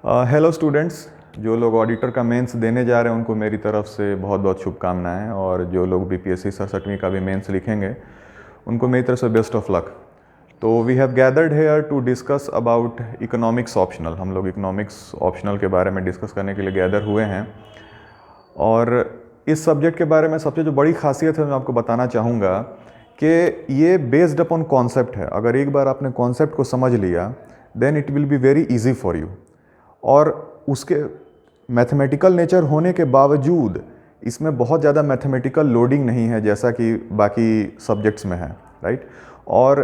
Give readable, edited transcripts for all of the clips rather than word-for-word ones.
Hello students, जो लोग auditor का मेंस देने जा रहे हैं उनको मेरी तरफ से बहुत बहुत शुभकामनाएं, और जो लोग बीपीएससी 67वीं का भी मेंस लिखेंगे उनको मेरी तरफ से बेस्ट ऑफ लक। तो we have gathered here to discuss about economics optional. हम लोग इकोनॉमिक्स ऑप्शनल के बारे में डिस्कस करने के लिए गैदर हुए हैं, और इस सब्जेक्ट के बारे में सबसे जो बड़ी खासियत है मैं आपको बताना चाहूँगा कि ये बेस्ड अपॉन कॉन्सेप्ट है। अगर एक बार आपने कॉन्सेप्ट को समझ लिया then it will be very easy for you, और उसके मैथमेटिकल नेचर होने के बावजूद इसमें बहुत ज़्यादा मैथमेटिकल लोडिंग नहीं है जैसा कि बाकी सब्जेक्ट्स में है, राइट। और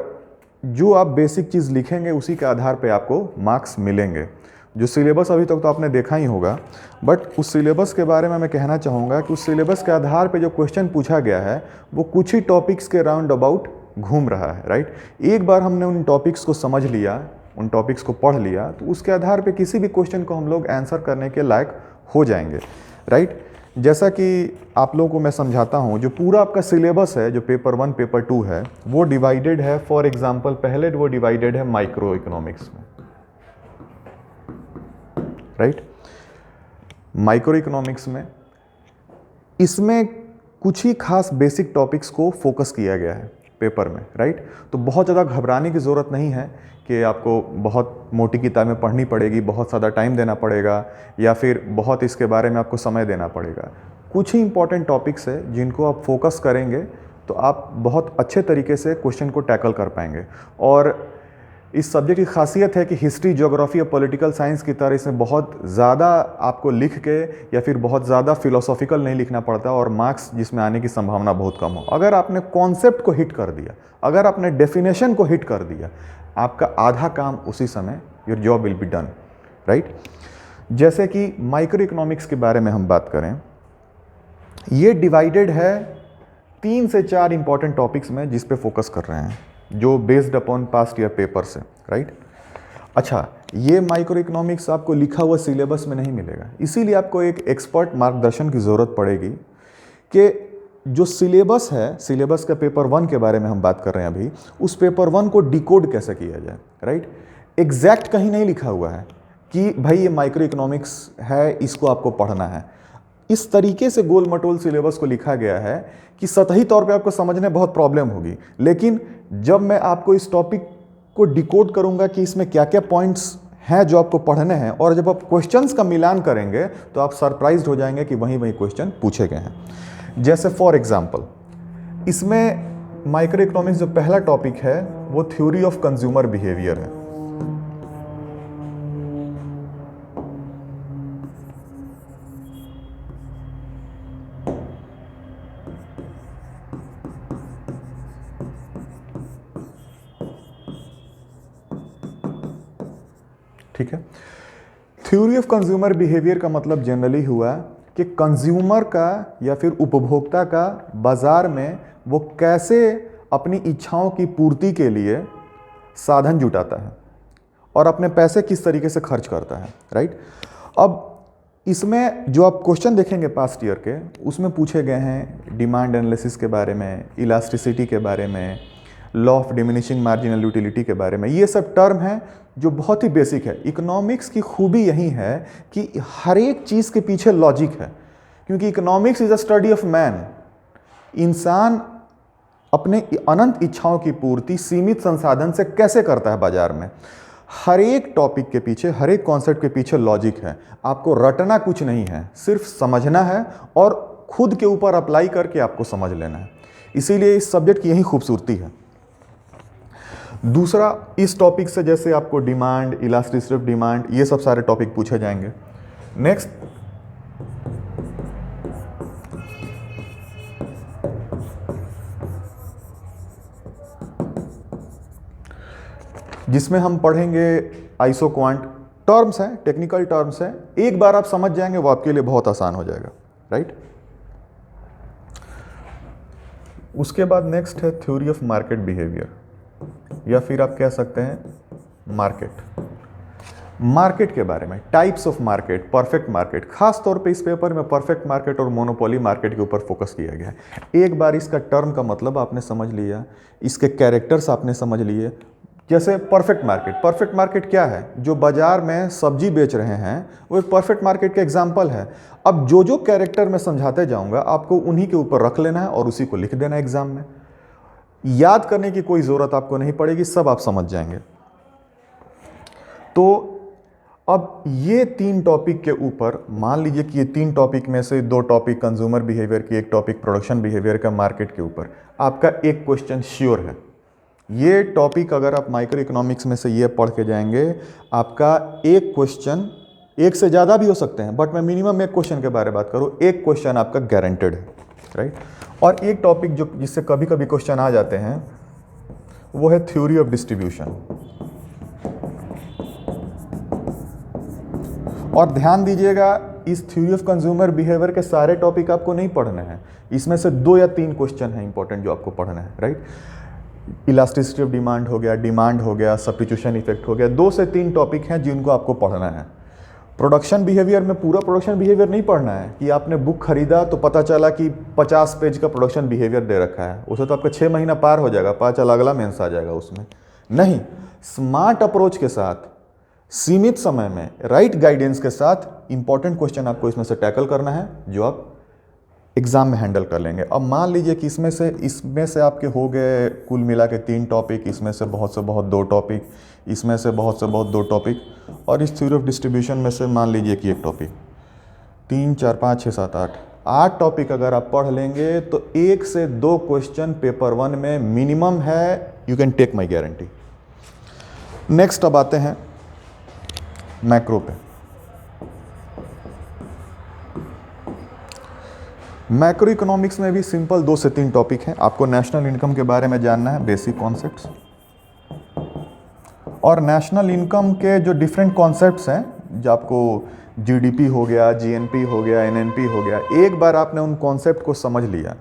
जो आप बेसिक चीज़ लिखेंगे उसी के आधार पे आपको मार्क्स मिलेंगे। जो सिलेबस अभी तक तो आपने देखा ही होगा, बट उस सिलेबस के बारे में मैं कहना चाहूँगा कि उस सिलेबस के आधार पे जो क्वेश्चन पूछा गया है वो कुछ ही टॉपिक्स के राउंड अबाउट घूम रहा है, राइट। एक बार हमने उन टॉपिक्स को समझ लिया, उन टॉपिक्स को पढ़ लिया, तो उसके आधार पे किसी भी क्वेश्चन को हम लोग आंसर करने के लायक हो जाएंगे, राइट। जैसा कि आप लोगों को मैं समझाता हूँ, जो पूरा आपका सिलेबस है, जो पेपर 1 पेपर 2 है, वो डिवाइडेड है। फॉर एग्जांपल पहले वो डिवाइडेड है माइक्रो इकोनॉमिक्स में, राइट। माइक्रो इकोनॉमिक्स में इसमें कुछ ही खास बेसिक टॉपिक्स को फोकस किया गया है पेपर में, राइट। तो बहुत ज़्यादा घबराने की ज़रूरत नहीं है कि आपको बहुत मोटी किताबें पढ़नी पड़ेगी, बहुत ज़्यादा टाइम देना पड़ेगा, या फिर बहुत इसके बारे में आपको समय देना पड़ेगा। कुछ ही इंपॉर्टेंट टॉपिक्स है जिनको आप फोकस करेंगे तो आप बहुत अच्छे तरीके से क्वेश्चन को टैकल कर पाएंगे। और इस सब्जेक्ट की खासियत है कि हिस्ट्री, ज्योग्राफी और पॉलिटिकल साइंस की तरह इसमें बहुत ज़्यादा आपको लिख के या फिर बहुत ज़्यादा फिलोसॉफिकल नहीं लिखना पड़ता, और मार्क्स जिसमें आने की संभावना बहुत कम हो। अगर आपने कॉन्सेप्ट को हिट कर दिया, अगर आपने डेफिनेशन को हिट कर दिया, आपका आधा काम उसी समय, your job will be done, right. जैसे कि माइक्रो इकोनॉमिक्स के बारे में हम बात करें, ये डिवाइडेड है 3 से 4 इंपॉर्टेंट टॉपिक्स में जिस पे फोकस कर रहे हैं, जो based upon past year paper से, राइट। अच्छा, ये माइक्रो इकोनॉमिक्स आपको लिखा हुआ सिलेबस में नहीं मिलेगा, इसीलिए आपको एक एक्सपर्ट मार्गदर्शन की ज़रूरत पड़ेगी कि जो सिलेबस है, सिलेबस का पेपर 1 के बारे में हम बात कर रहे हैं अभी, उस पेपर 1 को डिकोड कैसे किया जाए, राइट। एग्जैक्ट कहीं नहीं लिखा हुआ है कि भाई ये माइक्रो इकोनॉमिक्स है, इसको आपको पढ़ना है। इस तरीके से गोल मटोल सिलेबस को लिखा गया है कि सतही तौर पे आपको समझने बहुत प्रॉब्लम होगी, लेकिन जब मैं आपको इस टॉपिक को डिकोड करूंगा कि इसमें क्या क्या पॉइंट्स हैं जो आपको पढ़ने हैं, और जब आप क्वेश्चंस का मिलान करेंगे तो आप सरप्राइज्ड हो जाएंगे कि वहीं वहीं क्वेश्चन पूछे गए हैं। जैसे फॉर एग्जांपल इसमें माइक्रो इकोनॉमिक्स जो पहला टॉपिक है वो थ्योरी ऑफ कंज्यूमर बिहेवियर है। ठीक है, थ्योरी ऑफ कंज्यूमर बिहेवियर का मतलब जनरली हुआ कि कंज्यूमर का या फिर उपभोक्ता का बाजार में वो कैसे अपनी इच्छाओं की पूर्ति के लिए साधन जुटाता है और अपने पैसे किस तरीके से खर्च करता है, राइट। अब इसमें जो आप क्वेश्चन देखेंगे पास्ट ईयर के, उसमें पूछे गए हैं डिमांड एनालिसिस के बारे में, इलास्टिसिटी के बारे में, law of diminishing marginal utility के बारे में। ये सब टर्म हैं जो बहुत ही बेसिक है। इकोनॉमिक्स की खूबी यही है कि हर एक चीज़ के पीछे लॉजिक है, क्योंकि economics is a study of man. इंसान अपने अनंत इच्छाओं की पूर्ति सीमित संसाधन से कैसे करता है बाजार में। हर एक टॉपिक के पीछे, हर एक कॉन्सेप्ट के पीछे लॉजिक है। आपको रटना कुछ नहीं है, सिर्फ समझना है और खुद के ऊपर अप्लाई करके आपको समझ लेना है। इसीलिए इस सब्जेक्ट की यही खूबसूरती है। दूसरा, इस टॉपिक से जैसे आपको डिमांड, इलास्टिसिटी ऑफ डिमांड, ये सब सारे टॉपिक पूछे जाएंगे। नेक्स्ट, जिसमें हम पढ़ेंगे आइसो क्वांट। टर्म्स हैं, टेक्निकल टर्म्स हैं, एक बार आप समझ जाएंगे वो आपके लिए बहुत आसान हो जाएगा, राइट। उसके बाद नेक्स्ट है थ्योरी ऑफ मार्केट बिहेवियर, या फिर आप कह सकते हैं मार्केट। मार्केट के बारे में, types of market, perfect market. खास तौर पे इस पेपर में परफेक्ट मार्केट और मोनोपोली मार्केट के ऊपर फोकस किया गया है। एक बार इसका टर्म का मतलब आपने समझ लिया, इसके कैरेक्टर्स आपने समझ लिए, जैसे परफेक्ट मार्केट क्या है? जो बाजार में सब्जी बेच रहे हैं वो एक परफेक्ट मार्केट का एग्जाम्पल है। अब जो जो कैरेक्टर मैं समझाते जाऊंगा आपको उन्हीं के ऊपर रख लेना है और उसी को लिख देना है एग्जाम में। याद करने की कोई ज़रूरत आपको नहीं पड़ेगी, सब आप समझ जाएंगे। तो अब ये 3 टॉपिक के ऊपर मान लीजिए कि ये 3 टॉपिक में से 2 टॉपिक कंज्यूमर बिहेवियर की, एक टॉपिक प्रोडक्शन बिहेवियर का मार्केट के ऊपर, आपका एक क्वेश्चन श्योर है। ये टॉपिक अगर आप माइक्रो इकोनॉमिक्स में से ये पढ़ के जाएंगे, आपका एक क्वेश्चन, एक से ज़्यादा भी हो सकते हैं बट मैं मिनिमम एक क्वेश्चन के बारे में बात करूँ, एक क्वेश्चन आपका गारंटेड है, राइट। और एक टॉपिक जो जिससे कभी कभी क्वेश्चन आ जाते हैं वो है थ्योरी ऑफ डिस्ट्रीब्यूशन। और ध्यान दीजिएगा, इस थ्योरी ऑफ कंज्यूमर बिहेवियर के सारे टॉपिक आपको नहीं पढ़ने हैं, इसमें से 2 या 3 क्वेश्चन हैं इंपॉर्टेंट जो आपको पढ़ना है, राइट। इलास्टिसिटी ऑफ डिमांड हो गया, सब्स्टिट्यूशन इफेक्ट हो गया, 2 से 3 टॉपिक हैं जिनको आपको पढ़ना है। प्रोडक्शन बिहेवियर में पूरा प्रोडक्शन बिहेवियर नहीं पढ़ना है कि आपने बुक खरीदा तो पता चला कि 50 पेज का प्रोडक्शन बिहेवियर दे रखा है, उसे तो आपका 6 महीना पार हो जाएगा, पता चला अगला मेंस आ जाएगा उसमें। नहीं, स्मार्ट अप्रोच के साथ, सीमित समय में, राइट गाइडेंस के साथ इंपॉर्टेंट क्वेश्चन आपको इसमें से टैकल करना है जो आप एग्जाम में हैंडल कर लेंगे। अब मान लीजिए कि इसमें से आपके हो गए कुल मिला के 3 टॉपिक, इसमें से बहुत 2 टॉपिक, इसमें से बहुत 2 टॉपिक, और इस थ्योरी ऑफ डिस्ट्रीब्यूशन में से मान लीजिए कि एक टॉपिक। 3 4 5 6 7 8 टॉपिक अगर आप पढ़ लेंगे तो 1 से 2 क्वेश्चन पेपर 1 में मिनिमम है, you can take my guarantee. Next अब आते हैं मैक्रो पे। मैक्रो इकोनॉमिक्स में भी सिंपल 2 से 3 टॉपिक हैं। आपको नेशनल इनकम के बारे में जानना है, बेसिक कॉन्सेप्ट्स, और नेशनल इनकम के जो डिफरेंट कॉन्सेप्ट्स हैं, जो आपको जीडीपी हो गया, जीएनपी हो गया, एनएनपी हो गया, एक बार आपने उन कॉन्सेप्ट को समझ लिया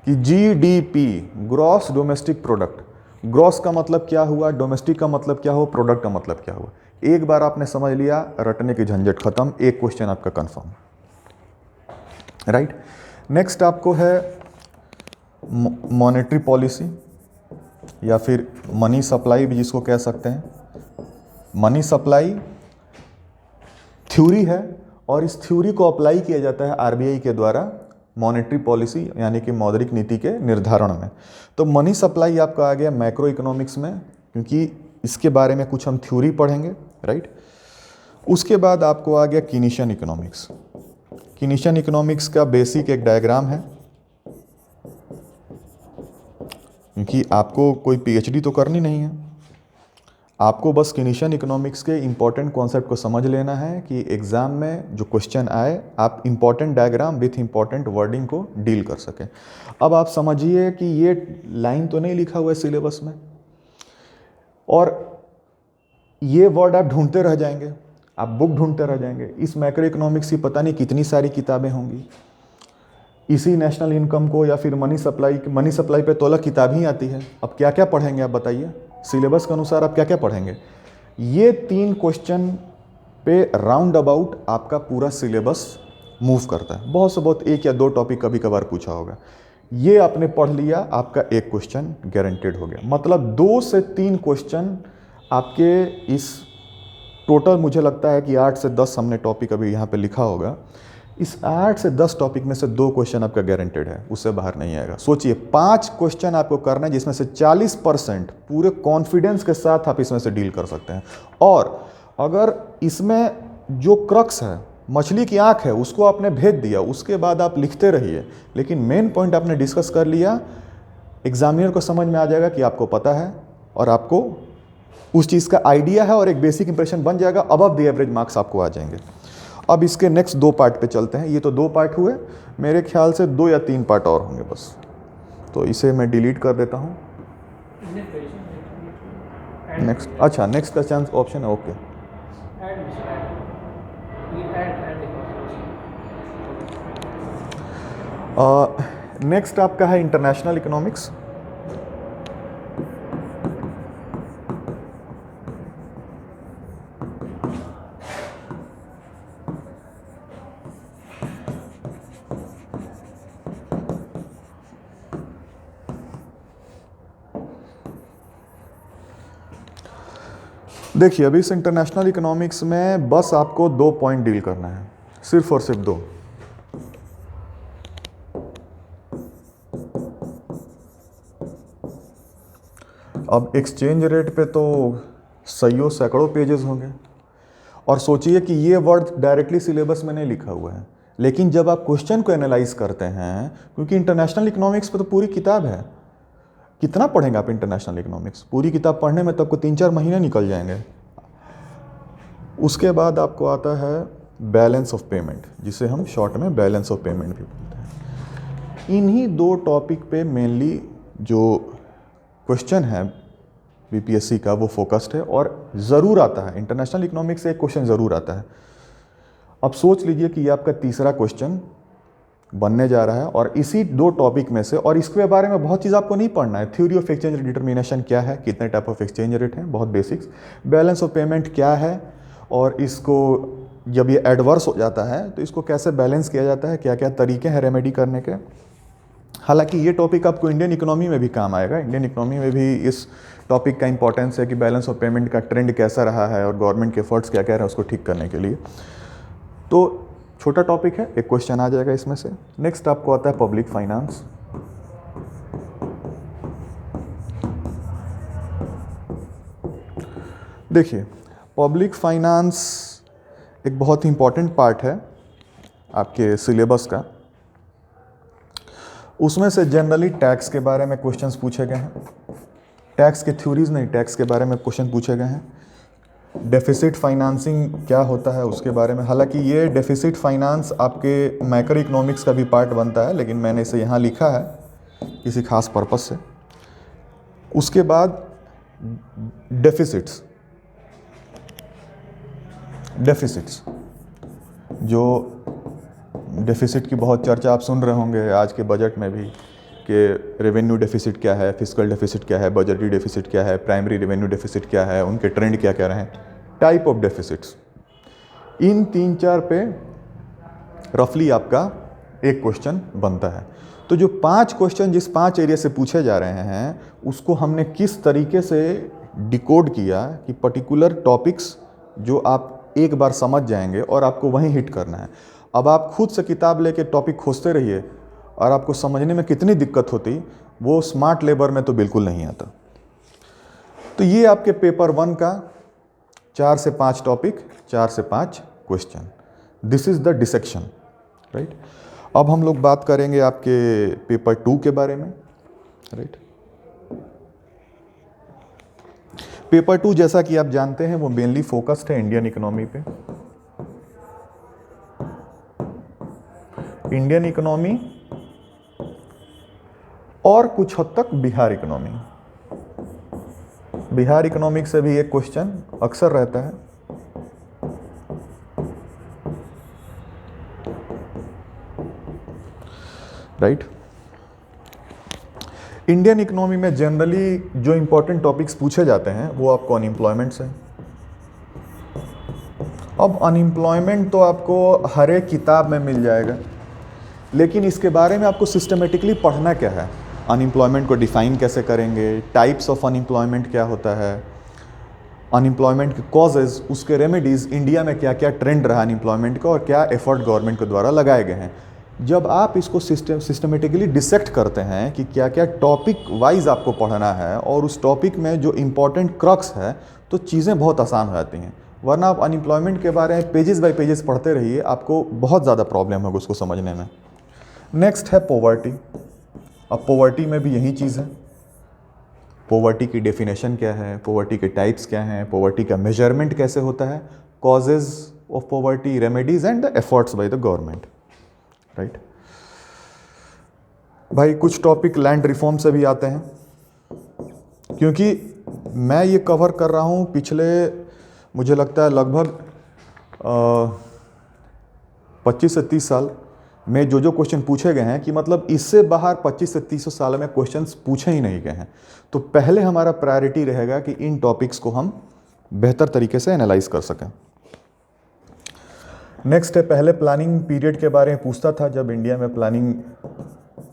कि GDP gross domestic product, gross का मतलब क्या हुआ, डोमेस्टिक का मतलब क्या हुआ, प्रोडक्ट का मतलब क्या हुआ, एक बार आपने समझ लिया, रटने की झंझट खत्म, एक क्वेश्चन आपका कंफर्म, राइट। नेक्स्ट आपको है मॉनेटरी पॉलिसी या फिर मनी सप्लाई भी जिसको कह सकते हैं। मनी सप्लाई थ्योरी है और इस थ्योरी को अप्लाई किया जाता है आरबीआई के द्वारा मॉनेटरी पॉलिसी यानी कि मौद्रिक नीति के निर्धारण में। तो मनी सप्लाई आपका आ गया मैक्रो इकोनॉमिक्स में, क्योंकि इसके बारे में कुछ हम थ्योरी पढ़ेंगे, राइट। उसके बाद आपको आ गया कीनीशियन इकोनॉमिक्स। कीनीशियन इकोनॉमिक्स का बेसिक एक डायग्राम है, क्योंकि आपको कोई पीएचडी तो करनी नहीं है, आपको बस कीनीशियन इकोनॉमिक्स के इंपॉर्टेंट कॉन्सेप्ट को समझ लेना है कि एग्जाम में जो क्वेश्चन आए आप important diagram with important wording को डील कर सकें। अब आप समझिए कि ये लाइन तो नहीं लिखा हुआ है सिलेबस में और ये वर्ड आप ढूंढते रह जाएंगे, आप बुक ढूंढते रह जाएंगे। इस मैक्रो इकोनॉमिक्स की पता नहीं कितनी सारी किताबें होंगी, इसी नेशनल इनकम को या फिर मनी सप्लाई पे तो अलग किताब ही आती है। अब क्या क्या पढ़ेंगे आप बताइए, सिलेबस के अनुसार आप क्या क्या पढ़ेंगे। ये 3 क्वेश्चन पे राउंड अबाउट आपका पूरा सिलेबस मूव करता है। बहुत से बहुत 1 या 2 टॉपिक कभी कभार पूछा होगा, ये आपने पढ़ लिया, आपका एक क्वेश्चन गारंटेड हो गया। मतलब 2 से 3 क्वेश्चन आपके इस टोटल, मुझे लगता है कि 8 से 10 हमने टॉपिक अभी यहाँ पे लिखा होगा, इस 8 से 10 टॉपिक में से 2 क्वेश्चन आपका गारंटेड है, उससे बाहर नहीं आएगा। सोचिए 5 क्वेश्चन आपको करना है जिसमें से 40% पूरे कॉन्फिडेंस के साथ आप इसमें से डील कर सकते हैं। और अगर इसमें जो क्रक्स है, मछली की आंख है, उसको आपने भेज दिया, उसके बाद आप लिखते रहिए, लेकिन मेन पॉइंट आपने डिस्कस कर लिया, एग्जामिनर को समझ में आ जाएगा कि आपको पता है और आपको उस चीज़ का आइडिया है और एक बेसिक इंप्रेशन बन जाएगा, अबव द एवरेज मार्क्स आपको आ जाएंगे। अब इसके नेक्स्ट 2 पार्ट पे चलते हैं। ये तो 2 पार्ट हुए, मेरे ख्याल से 2 या 3 पार्ट और होंगे बस, तो इसे मैं डिलीट कर देता हूँ। नेक्स्ट, अच्छा नेक्स्ट का चांस ऑप्शन है, ओके। नेक्स्ट आपका है इंटरनेशनल इकोनॉमिक्स। देखिए अभी इस इंटरनेशनल इकोनॉमिक्स में बस आपको 2 पॉइंट डील करना है, सिर्फ और सिर्फ 2। अब एक्सचेंज रेट पे तो सैयों सैकड़ों पेजेस होंगे, और सोचिए कि ये वर्ड डायरेक्टली सिलेबस में नहीं लिखा हुआ है, लेकिन जब आप क्वेश्चन को एनालाइज करते हैं, क्योंकि इंटरनेशनल इकोनॉमिक्स पे तो पूरी किताब है, कितना पढ़ेंगे आप इंटरनेशनल इकोनॉमिक्स? पूरी किताब पढ़ने में तो आपको 3-4 महीने निकल जाएंगे। उसके बाद आपको आता है बैलेंस ऑफ पेमेंट, जिसे हम शॉर्ट में बैलेंस ऑफ पेमेंट भी बोलते हैं। इन्हीं 2 टॉपिक पे मेनली जो क्वेश्चन है बीपीएससी का वो फोकस्ड है, और ज़रूर आता है इंटरनेशनल इकोनॉमिक्स से एक क्वेश्चन ज़रूर आता है। अब सोच लीजिए कि ये आपका तीसरा क्वेश्चन बनने जा रहा है, और इसी 2 टॉपिक में से, और इसके बारे में बहुत चीज़ आपको नहीं पढ़ना है। Theory of exchange rate determination क्या है, कितने टाइप ऑफ एक्सचेंज रेट हैं, बहुत बेसिक्स। बैलेंस ऑफ पेमेंट क्या है, और इसको जब ये एडवर्स हो जाता है तो इसको कैसे बैलेंस किया जाता है, क्या क्या तरीके हैं रेमेडी करने के। हालांकि ये टॉपिक आपको इंडियन इकोनॉमी में भी काम आएगा, इंडियन इकोनॉमी में भी इस टॉपिक का इंपॉर्टेंस है कि बैलेंस ऑफ पेमेंट का ट्रेंड कैसा रहा है और गवर्नमेंट के एफर्ट्स क्या क्या रहे हैं उसको ठीक करने के लिए। तो छोटा टॉपिक है, एक क्वेश्चन आ जाएगा इसमें से। नेक्स्ट आपको आता है पब्लिक फाइनेंस। देखिए पब्लिक फाइनेंस एक बहुत ही इंपॉर्टेंट पार्ट है आपके सिलेबस का। उसमें से जनरली टैक्स के बारे में क्वेश्चंस पूछे गए हैं, टैक्स के थ्योरीज नहीं, टैक्स के बारे में क्वेश्चन पूछे गए हैं। डेफिसिट फाइनेंसिंग क्या होता है उसके बारे में, हालांकि ये डेफिसिट फाइनेंस आपके मैक्रो इकोनॉमिक्स का भी पार्ट बनता है, लेकिन मैंने इसे यहाँ लिखा है किसी खास पर्पस से। उसके बाद डेफिसिट्स जो डेफिसिट की बहुत चर्चा आप सुन रहे होंगे आज के बजट में भी, कि रेवेन्यू डेफिसिट क्या है, फिस्कल डेफिसिट क्या है, बजटरी डेफिसिट क्या है, प्राइमरी रेवेन्यू डेफिसिट क्या है, उनके ट्रेंड क्या क्या रहे हैं, टाइप ऑफ डेफिसिट्स। इन 3-4 पे रफली आपका एक क्वेश्चन बनता है। तो जो 5 क्वेश्चन जिस 5 एरिया से पूछे जा रहे हैं उसको हमने किस तरीके से डिकोड किया कि पर्टिकुलर टॉपिक्स जो आप एक बार समझ जाएंगे और आपको वहीं हिट करना है। अब आप खुद से किताब लेके टॉपिक खोजते रहिए और आपको समझने में कितनी दिक्कत होती, वो स्मार्ट लेबर में तो बिल्कुल नहीं आता। तो ये आपके पेपर 1 का 4 से 5 टॉपिक, 4 से 5 question, this is the dissection, right. अब हम लोग बात करेंगे आपके पेपर 2 के बारे में, राइट। पेपर 2 जैसा कि आप जानते हैं वो मेनली फोकस्ड है इंडियन इकोनॉमी पे। इंडियन इकोनॉमी और कुछ हद तक बिहार इकोनॉमी। बिहार इकोनॉमिक से भी एक क्वेश्चन अक्सर रहता है। राइट। इंडियन इकोनॉमी में जनरली जो इंपॉर्टेंट टॉपिक्स पूछे जाते हैं वो आपको अनएम्प्लॉयमेंट से। अब अनएम्प्लॉयमेंट तो आपको हर एक किताब में मिल जाएगा, लेकिन इसके बारे में आपको सिस्टमेटिकली पढ़ना क्या है, अनएम्प्लॉयमेंट को डिफाइन कैसे करेंगे, टाइप्स ऑफ अनएम्प्लॉयमेंट क्या होता है, अनएम्प्लॉयमेंट के कॉजेज, उसके रेमेडीज़, इंडिया में क्या क्या ट्रेंड रहा अनएम्प्लॉयमेंट का और क्या एफर्ट गवर्नमेंट के द्वारा लगाए गए हैं। जब आप इसको सिस्टमेटिकली डिसेक्ट करते हैं कि क्या क्या टॉपिक वाइज आपको पढ़ना है और उस टॉपिक में जो इम्पॉर्टेंट क्रक्स है, तो चीज़ें बहुत आसान हो जाती हैं। वरना आप अनएम्प्लॉयमेंट के बारे में पेजेस बाय पेजेस पढ़ते रहिए, आपको बहुत ज़्यादा प्रॉब्लम होगा उसको समझने में। नेक्स्ट है पॉवर्टी। अब पॉवर्टी में भी यही चीज़ है, पॉवर्टी की डेफिनेशन क्या है, पॉवर्टी के टाइप्स क्या हैं, पॉवर्टी का मेजरमेंट कैसे होता है, causes of poverty, remedies and the efforts by the government. Right भाई, कुछ टॉपिक लैंड रिफॉर्म से भी आते हैं, क्योंकि मैं ये कवर कर रहा हूँ पिछले, मुझे लगता है लगभग 25 से 30 साल में जो क्वेश्चन पूछे गए हैं, कि मतलब इससे बाहर 25 से 30 साल में क्वेश्चंस पूछे ही नहीं गए हैं। तो पहले हमारा प्रायोरिटी रहेगा कि इन टॉपिक्स को हम बेहतर तरीके से एनालाइज कर सकें। नेक्स्ट है, पहले प्लानिंग पीरियड के बारे में पूछता था जब इंडिया में प्लानिंग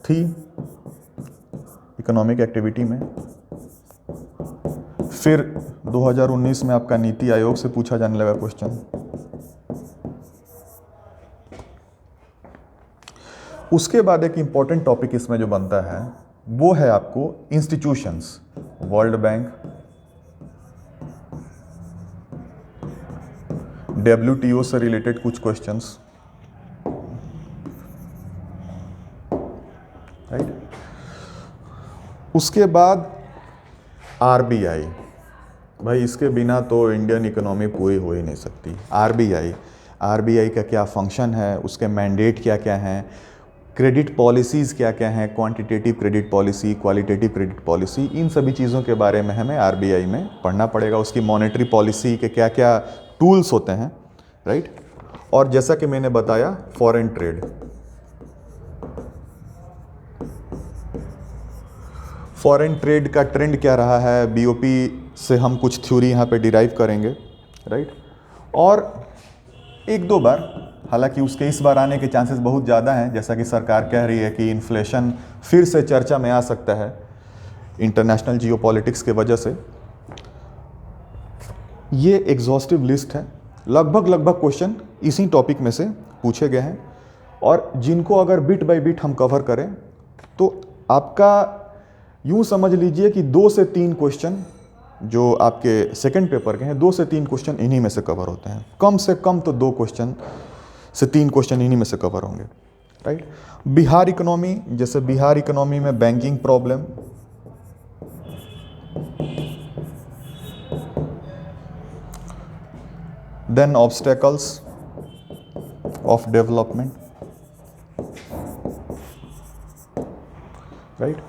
थी इकोनॉमिक एक्टिविटी में। फिर 2019 में आपका नीति आयोग से पूछा जाने लगा क्वेश्चन। उसके बाद एक इम्पॉर्टेंट टॉपिक इसमें जो बनता है वो है आपको इंस्टीट्यूशंस, वर्ल्ड बैंक, WTO से रिलेटेड कुछ क्वेश्चंस, राइट। उसके बाद RBI, भाई इसके बिना तो इंडियन इकोनॉमी पूरी हो ही नहीं सकती। RBI का क्या फंक्शन है, उसके मैंडेट क्या क्या हैं, क्रेडिट पॉलिसीज़ क्या क्या हैं, quantitative credit policy, qualitative credit policy, इन सभी चीज़ों के बारे में हमें RBI में पढ़ना पड़ेगा। उसकी मॉनेटरी पॉलिसी के क्या क्या टूल्स होते हैं, राइट। और जैसा कि मैंने बताया फॉरेन ट्रेड, फॉरेन ट्रेड का ट्रेंड क्या रहा है, BOP से हम कुछ थ्योरी यहाँ पे डिराइव करेंगे, राइट। और एक दो बार, हालांकि उसके इस बार आने के चांसेस बहुत ज़्यादा हैं, जैसा कि सरकार कह रही है कि इन्फ्लेशन फिर से चर्चा में आ सकता है इंटरनेशनल जियोपॉलिटिक्स के वजह से। ये एग्जॉस्टिव लिस्ट है, लगभग क्वेश्चन इसी टॉपिक में से पूछे गए हैं, और जिनको अगर बिट बाय बिट हम कवर करें तो आपका यूँ समझ लीजिए कि 2 से 3 क्वेश्चन जो आपके सेकंड पेपर के हैं, 2 से 3 क्वेश्चन इन्हीं में से कवर होते हैं। कम से कम तो 2 क्वेश्चन से 3 क्वेश्चन इन्हीं में से कवर होंगे, राइट। बिहार इकोनॉमी, जैसे बिहार इकोनॉमी में banking problem, then obstacles of development, right.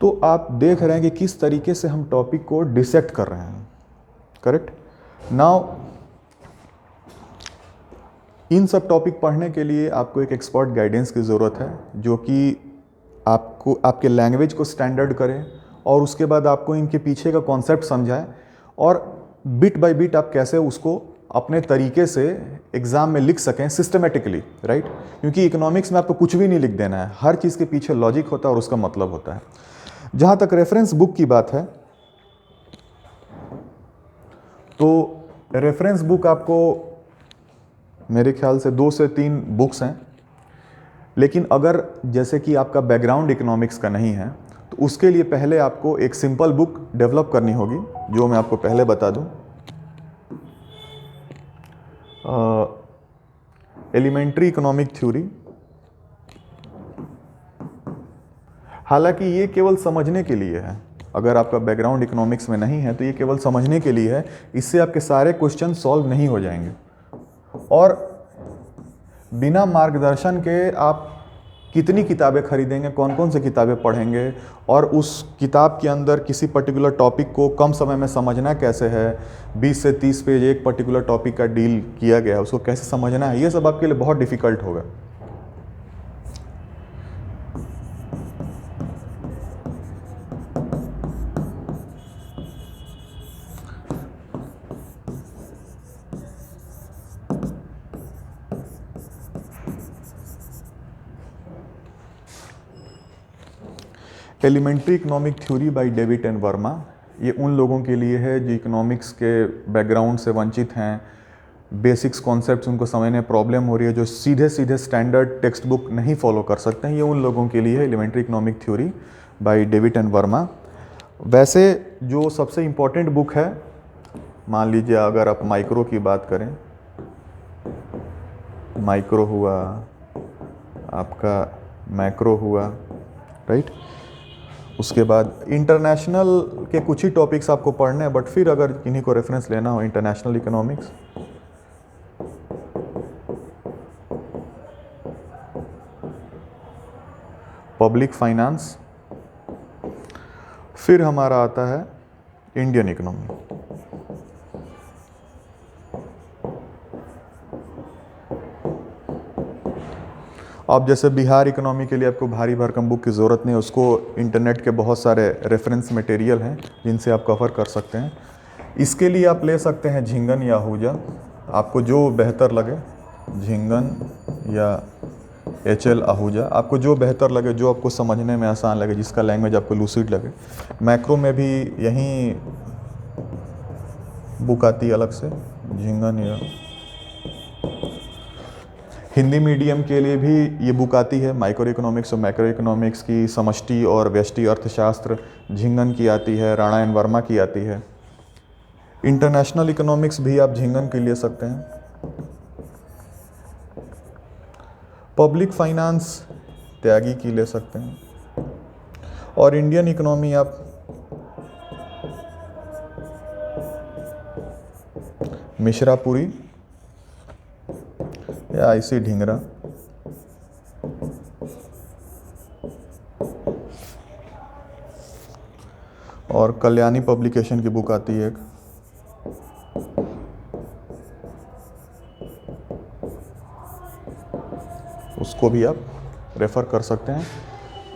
तो आप देख रहे हैं कि किस तरीके से हम टॉपिक को डिसेक्ट कर रहे हैं, करेक्ट। नाउ इन सब टॉपिक पढ़ने के लिए आपको एक एक्सपर्ट गाइडेंस की ज़रूरत है, जो कि आपको आपके लैंग्वेज को स्टैंडर्ड करे और उसके बाद आपको इनके पीछे का कॉन्सेप्ट समझाए और बिट बाय बिट आप कैसे उसको अपने तरीके से एग्ज़ाम में लिख सकें सिस्टमेटिकली, राइट। क्योंकि इकोनॉमिक्स में आपको कुछ भी नहीं लिख देना है, हर चीज़ के पीछे लॉजिक होता है और उसका मतलब होता है। जहाँ तक रेफरेंस बुक की बात है, तो रेफरेंस बुक आपको मेरे ख्याल से 2 से 3 बुक्स हैं, लेकिन अगर जैसे कि आपका बैकग्राउंड इकोनॉमिक्स का नहीं है तो उसके लिए पहले आपको एक सिंपल बुक डेवलप करनी होगी, जो मैं आपको पहले बता दूं। Elementary economic theory. हालांकि ये केवल समझने के लिए है, अगर आपका बैकग्राउंड इकोनॉमिक्स में नहीं है तो ये केवल समझने के लिए है, इससे आपके सारे क्वेश्चन सॉल्व नहीं हो जाएंगे। और बिना मार्गदर्शन के आप कितनी किताबें खरीदेंगे, कौन कौन सी किताबें पढ़ेंगे, और उस किताब के अंदर किसी पर्टिकुलर टॉपिक को कम समय में समझना कैसे है, 20 से 30 पेज एक पर्टिकुलर टॉपिक का डील किया गया है, उसको कैसे समझना है, ये सब आपके लिए बहुत डिफ़िकल्ट होगा। Elementary economic theory by David and Verma, ये उन लोगों के लिए है जो इकोनॉमिक्स के बैकग्राउंड से वंचित हैं, बेसिक्स कॉन्सेप्ट्स उनको समझने प्रॉब्लम हो रही है, जो सीधे सीधे स्टैंडर्ड टेक्स्ट बुक नहीं फॉलो कर सकते हैं, ये उन लोगों के लिए है elementary economic theory by David and Verma. वैसे जो सबसे इम्पोर्टेंट बुक है, मान लीजिए अगर आप माइक्रो की बात करें, माइक्रो हुआ आपका, मैक्रो हुआ, राइट। उसके बाद इंटरनेशनल के कुछ ही टॉपिक्स आपको पढ़ने हैं, बट फिर अगर किन्हीं को रेफरेंस लेना हो, इंटरनेशनल इकोनॉमिक्स, पब्लिक फाइनेंस, फिर हमारा आता है इंडियन इकोनॉमी। अब जैसे बिहार इकोनॉमी के लिए आपको भारी भरकम बुक की ज़रूरत नहीं है, उसको इंटरनेट के बहुत सारे रेफरेंस मटेरियल हैं जिनसे आप कवर कर सकते हैं। इसके लिए आप ले सकते हैं झिंगन या आहूजा, आपको जो बेहतर लगे, झिंगन या HL आहूजा, आपको जो बेहतर लगे, जो आपको समझने में आसान लगे, जिसका लैंग्वेज आपको लूसिड लगे। मैक्रो में भी यहीं बुक आती है अलग से, झिंगन या हिंदी मीडियम के लिए भी ये बुक आती है, माइक्रो इकोनॉमिक्स और मैक्रो इकोनॉमिक्स की समष्टि और व्यष्टि अर्थशास्त्र झिंगन की आती है, राणा एंड वर्मा की आती है। इंटरनेशनल इकोनॉमिक्स भी आप झिंगन की ले सकते हैं। पब्लिक फाइनेंस त्यागी की ले सकते हैं। और इंडियन इकोनॉमी आप मिश्रापुरी या आईसी ढींगरा। और कल्याणी पब्लिकेशन की बुक आती है एक, उसको भी आप रेफ़र कर सकते हैं।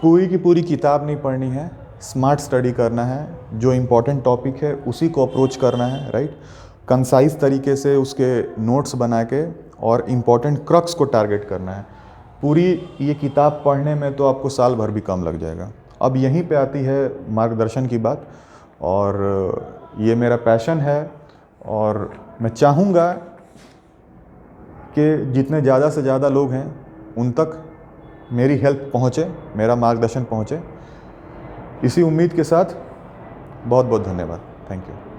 पूरी की पूरी किताब नहीं पढ़नी है, स्मार्ट स्टडी करना है, जो इम्पोर्टेंट टॉपिक है उसी को अप्रोच करना है, राइट। कंसाइज तरीके से उसके नोट्स बना के और इम्पोर्टेंट क्रक्स को टारगेट करना है। पूरी ये किताब पढ़ने में तो आपको साल भर भी कम लग जाएगा। अब यहीं पे आती है मार्गदर्शन की बात, और ये मेरा पैशन है और मैं चाहूँगा कि जितने ज़्यादा से ज़्यादा लोग हैं उन तक मेरी हेल्प पहुँचे, मेरा मार्गदर्शन पहुँचे। इसी उम्मीद के साथ बहुत बहुत धन्यवाद। Thank you.